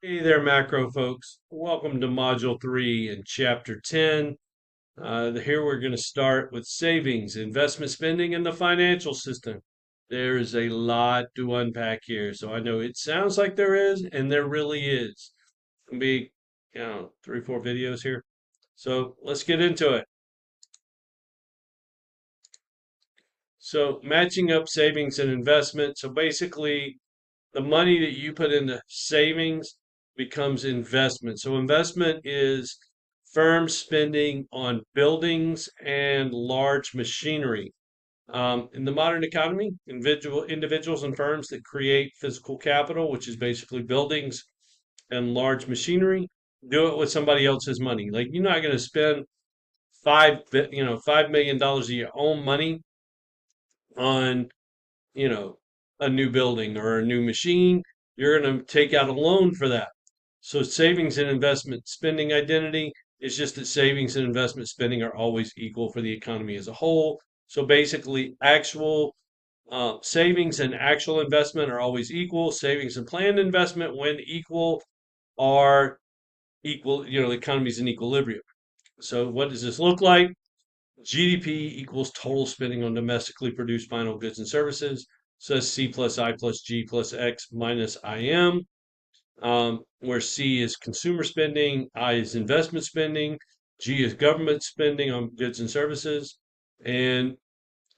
Hey there, macro folks. Welcome to Module 3 and Chapter 10. Here we're going to start with savings, investment spending, and the financial system. There is a lot to unpack here. So I know it sounds like there is, and there really is. It'll be, 3, 4 videos here. So let's get into it. So matching up savings and investment. So basically, the money that you put into savings becomes investment. So investment is firms spending on buildings and large machinery. In the modern economy, individuals and firms that create physical capital, which is basically buildings and large machinery, do it with somebody else's money. Like you're not going to spend $5 million of your own money on you know, a new building or a new machine, you're going to take out a loan for that. So savings and investment spending identity is just that savings and investment spending are always equal for the economy as a whole. So basically, actual savings and actual investment are always equal. Savings and planned investment, when equal, are equal. The economy's in equilibrium. So what does this look like? GDP equals total spending on domestically produced final goods and services. So that's C plus I plus G plus X minus IM, where C is consumer spending, I is investment spending, G is government spending on goods and services, and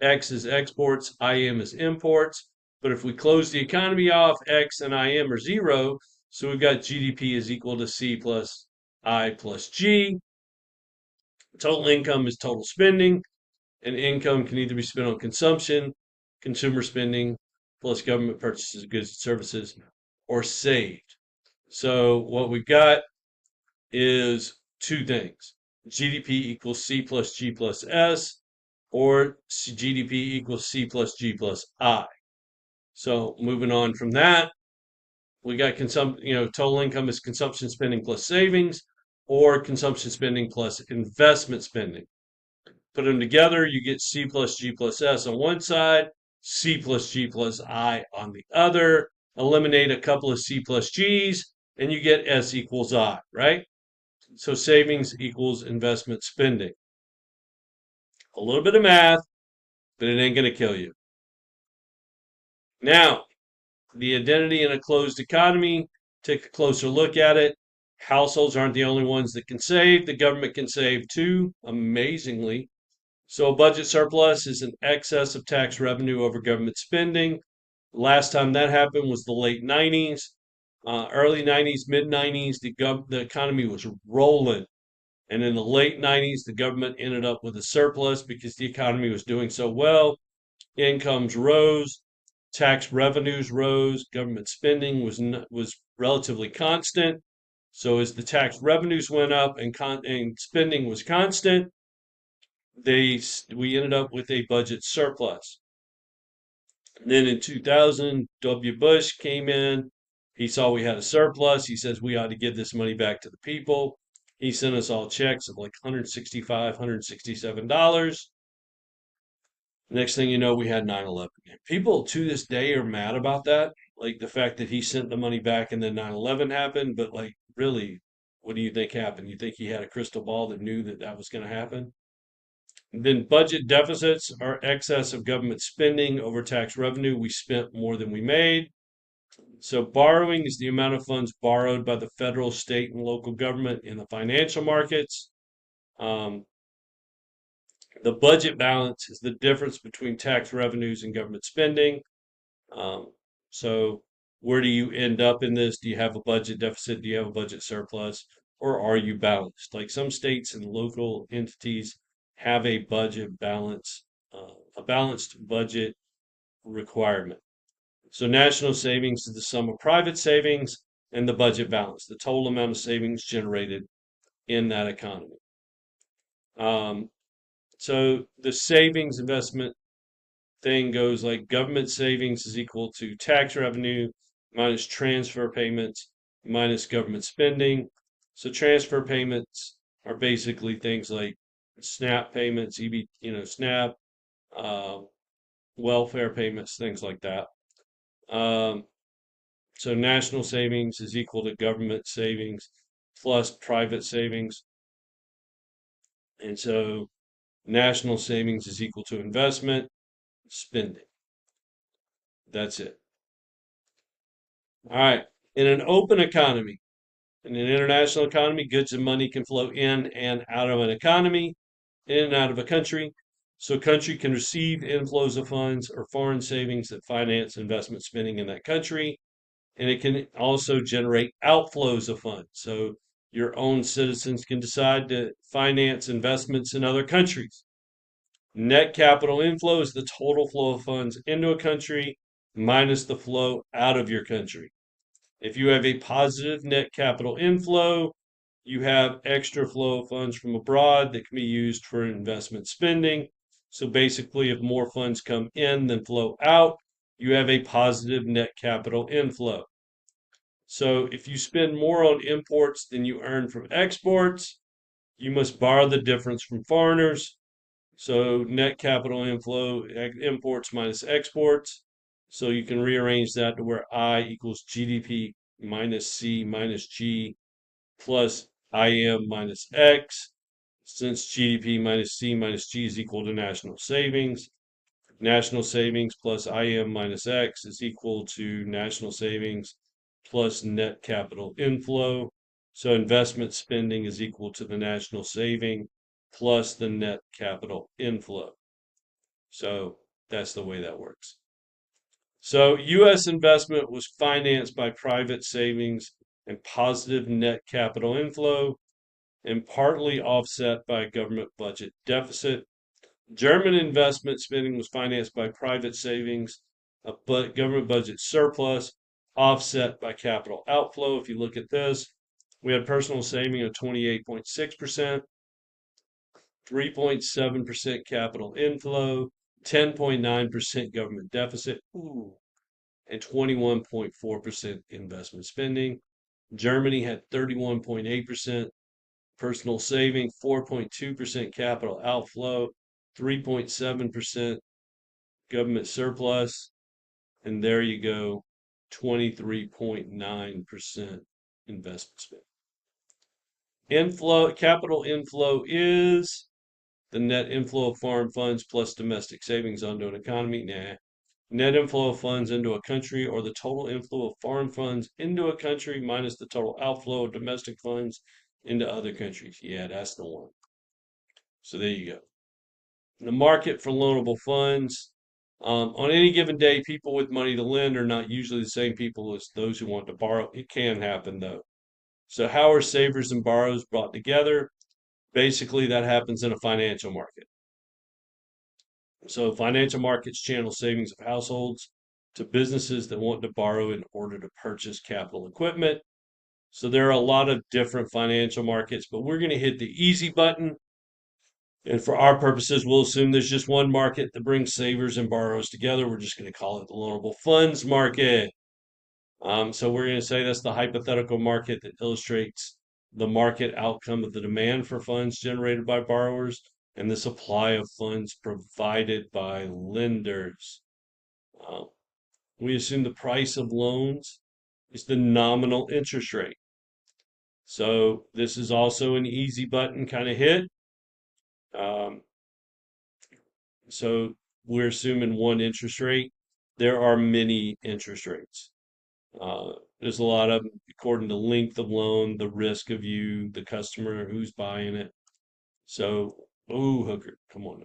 X is exports, IM is imports. But if we close the economy off, X and IM are zero. So we've got GDP is equal to C plus I plus G. Total income is total spending, and income can either be spent on consumption, consumer spending, plus government purchases of goods and services, or saved. So what we've got is two things. GDP equals C plus G plus S, or GDP equals C plus G plus I. So moving on from that, we got total income is consumption spending plus savings, or consumption spending plus investment spending. Put them together, you get C plus G plus S on one side, C plus G plus I on the other. Eliminate a couple of C plus G's, and you get S equals I, right? So savings equals investment spending. A little bit of math, but it ain't going to kill you. Now, the identity in a closed economy, take a closer look at it. Households aren't the only ones that can save. The government can save too, amazingly. So a budget surplus is an excess of tax revenue over government spending. Last time that happened was the late 90s, early 90s, mid 90s. The economy was rolling. And in the late 90s, the government ended up with a surplus because the economy was doing so well. Incomes rose, tax revenues rose, government spending was relatively constant. So as the tax revenues went up and spending was constant, we ended up with a budget surplus. Then in 2000, W. Bush came in. He saw we had a surplus. He says we ought to give this money back to the people. He sent us all checks of like $165, $167. Next thing you know, we had 9/11. People to this day are mad about that. Like the fact that he sent the money back and then 9/11 happened. But like, really, what do you think happened? You think he had a crystal ball that knew that that was going to happen? Then budget deficits are excess of government spending over tax revenue. We spent more than we made. So borrowing is the amount of funds borrowed by the federal, state, and local government in the financial markets. Um, the budget balance is the difference between tax revenues and government spending. Um, so where do you end up in this? Do you have a budget deficit? Do you have a budget surplus? Or are you balanced? Like some states and local entities have a budget balance, a balanced budget requirement. So national savings is the sum of private savings and the budget balance, the total amount of savings generated in that economy. Um, so the savings investment thing goes like government savings is equal to tax revenue minus transfer payments minus government spending. So transfer payments are basically things like SNAP payments, SNAP, uh, welfare payments, things like that. Um, So national savings is equal to government savings plus private savings. And so national savings is equal to investment spending. That's it. All right. In an open economy, in an international economy, goods and money can flow in and out of an economy, in and out of a country. So a country can receive inflows of funds or foreign savings that finance investment spending in that country. And it can also generate outflows of funds. So your own citizens can decide to finance investments in other countries. Net capital inflow is the total flow of funds into a country minus the flow out of your country. If you have a positive net capital inflow, you have extra flow of funds from abroad that can be used for investment spending. So basically, if more funds come in than flow out, you have a positive net capital inflow. So if you spend more on imports than you earn from exports, you must borrow the difference from foreigners. So net capital inflow, imports minus exports. So you can rearrange that to where I equals GDP minus C minus G plus IM minus X. Since GDP minus C minus G is equal to national savings, national savings plus IM minus X is equal to national savings plus net capital inflow. So investment spending is equal to the national saving plus the net capital inflow. So that's the way that works. So U.S. investment was financed by private savings and positive net capital inflow and partly offset by a government budget deficit. German investment spending was financed by private savings, a government budget surplus, offset by capital outflow. If you look at this, we had personal saving of 28.6%, 3.7% capital inflow, 10.9% government deficit, and 21.4% investment spending. Germany had 31.8% personal saving, 4.2% capital outflow, 3.7% government surplus, and there you go, 23.9% investment spending. Capital inflow is the net inflow of foreign funds plus domestic savings onto an economy. Net inflow of funds into a country or the total inflow of foreign funds into a country minus the total outflow of domestic funds into other countries. Yeah, that's the one. So there you go. The market for loanable funds. On any given day, people with money to lend are not usually the same people as those who want to borrow. It can happen though. So how are savers and borrowers brought together? Basically, that happens in a financial market. So financial markets channel savings of households to businesses that want to borrow in order to purchase capital equipment. So there are a lot of different financial markets, but we're going to hit the easy button. And for our purposes, we'll assume there's just one market that brings savers and borrowers together. We're just going to call it the loanable funds market. So we're going to say that's the hypothetical market that illustrates the market outcome of the demand for funds generated by borrowers and the supply of funds provided by lenders. We assume the price of loans is the nominal interest rate. So this is also an easy button kind of hit. So we're assuming one interest rate. There are many interest rates. There's a lot of, according to length of loan, the risk of you, the customer who's buying it. So, hooker, come on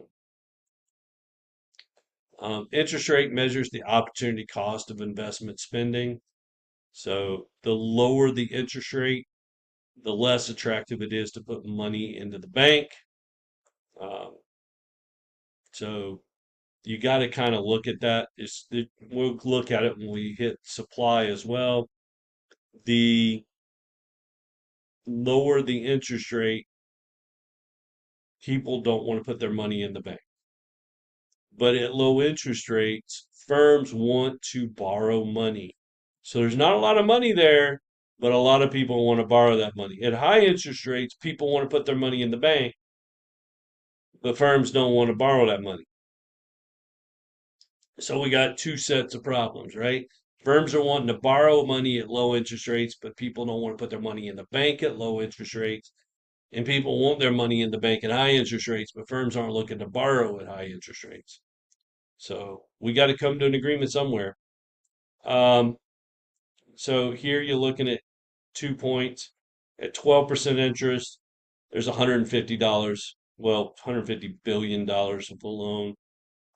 now. Interest rate measures the opportunity cost of investment spending. So the lower the interest rate, the less attractive it is to put money into the bank. So you got to kind of look at that. We'll look at it when we hit supply as well. The lower the interest rate, people don't want to put their money in the bank. But at low interest rates, firms want to borrow money. So there's not a lot of money there, but a lot of people want to borrow that money. At high interest rates, people want to put their money in the bank, but firms don't want to borrow that money. So we got two sets of problems, right? Firms are wanting to borrow money at low interest rates, but people don't want to put their money in the bank at low interest rates. And people want their money in the bank at high interest rates, but firms aren't looking to borrow at high interest rates. So we got to come to an agreement somewhere. Um, so here you're looking at 2 points at 12% interest. There's $150, well, $150 billion of a loan.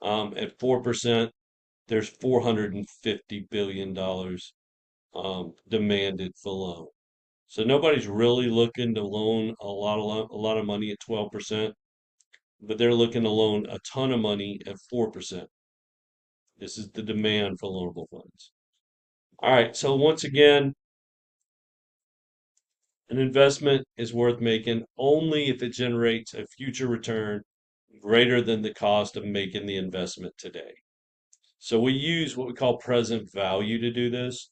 At 4%, there's $450 billion demanded for loan. So nobody's really looking to loan a lot of money at 12%, but they're looking to loan a ton of money at 4%. This is the demand for loanable funds. All right, so once again, an investment is worth making only if it generates a future return greater than the cost of making the investment today. So we use what we call present value to do this.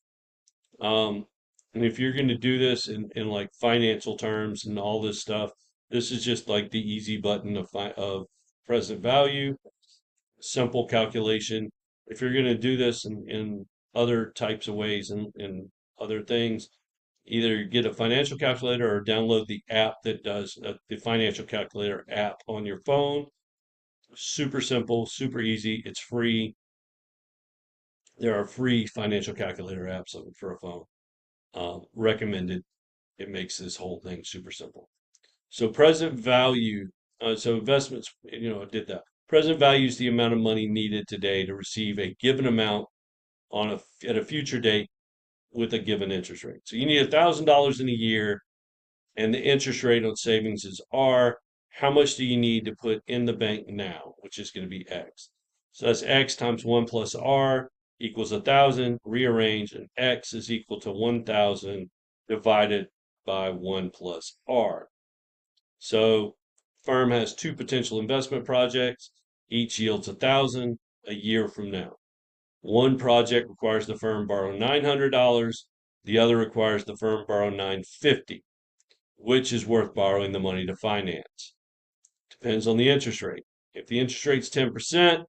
Um, and if you're going to do this in like financial terms and all this stuff, this is just like the easy button of present value, simple calculation. If you're going to do this in other types of ways and in other things, either get a financial calculator or download the app that does the financial calculator app on your phone. Super simple, super easy. It's free. There are free financial calculator apps for a phone. Recommended. It makes this whole thing super simple. So present value, so investments, did that. Present value is the amount of money needed today to receive a given amount at a future date with a given interest rate. So you need $1,000 in a year, and the interest rate on savings is R. How much do you need to put in the bank now, which is going to be X? So that's X times 1 plus R equals 1,000. Rearrange, and X is equal to 1,000 divided by 1 plus R. So firm has two potential investment projects. Each yields 1,000 a year from now. One project requires the firm borrow $900. The other requires the firm borrow $950. Which is worth borrowing the money to finance? Depends on the interest rate. If the interest rate's 10%,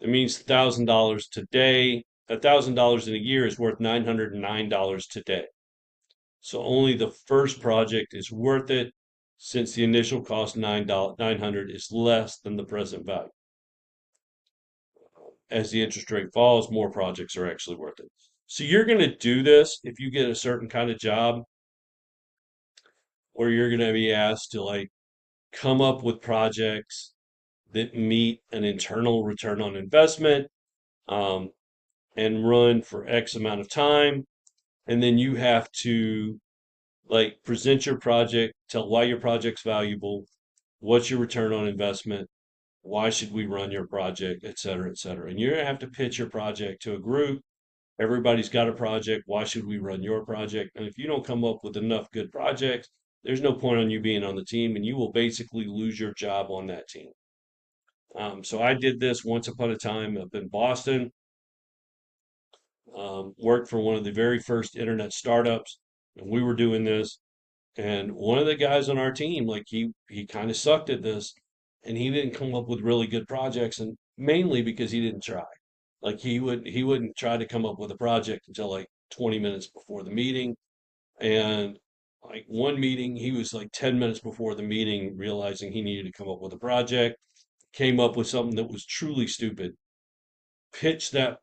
it means $1,000 today. $1,000 in a year is worth $909 today. So only the first project is worth it, since the initial cost $900 is less than the present value. As the interest rate falls, more projects are actually worth it. So you're going to do this if you get a certain kind of job where you're going to be asked to like come up with projects that meet an internal return on investment, um, and run for X amount of time. And then you have to like present your project, tell why your project's valuable, what's your return on investment, why should we run your project, et cetera, et cetera. And you're going to have to pitch your project to a group. Everybody's got a project. Why should we run your project? And if you don't come up with enough good projects, there's no point on you being on the team, and you will basically lose your job on that team. So I did this once upon a time up in Boston. Worked for one of the very first internet startups, and we were doing this. And one of the guys on our team, like he kind of sucked at this, and he didn't come up with really good projects, and mainly because he didn't try. Like he wouldn't try to come up with a project until like 20 minutes before the meeting. And like one meeting, he was like 10 minutes before the meeting, realizing he needed to come up with a project, came up with something that was truly stupid, pitched that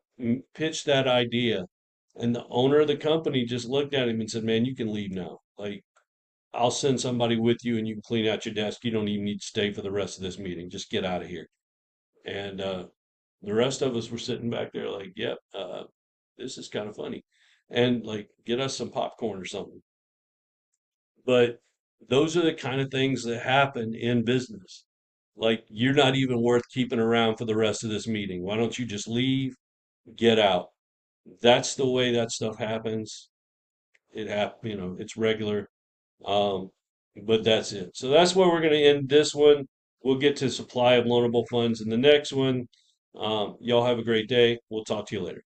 pitched that idea, and the owner of the company just looked at him and said, "Man, you can leave now. Like, I'll send somebody with you, and you can clean out your desk. You don't even need to stay for the rest of this meeting. Just get out of here." And the rest of us were sitting back there like, "Yep, this is kind of funny," and like, get us some popcorn or something. But those are the kind of things that happen in business. Like, you're not even worth keeping around for the rest of this meeting. Why don't you just leave, get out? That's the way that stuff happens. It's regular. Um, but that's it. So that's where we're going to end this one. We'll get to supply of loanable funds in the next one. Y'all have a great day. We'll talk to you later.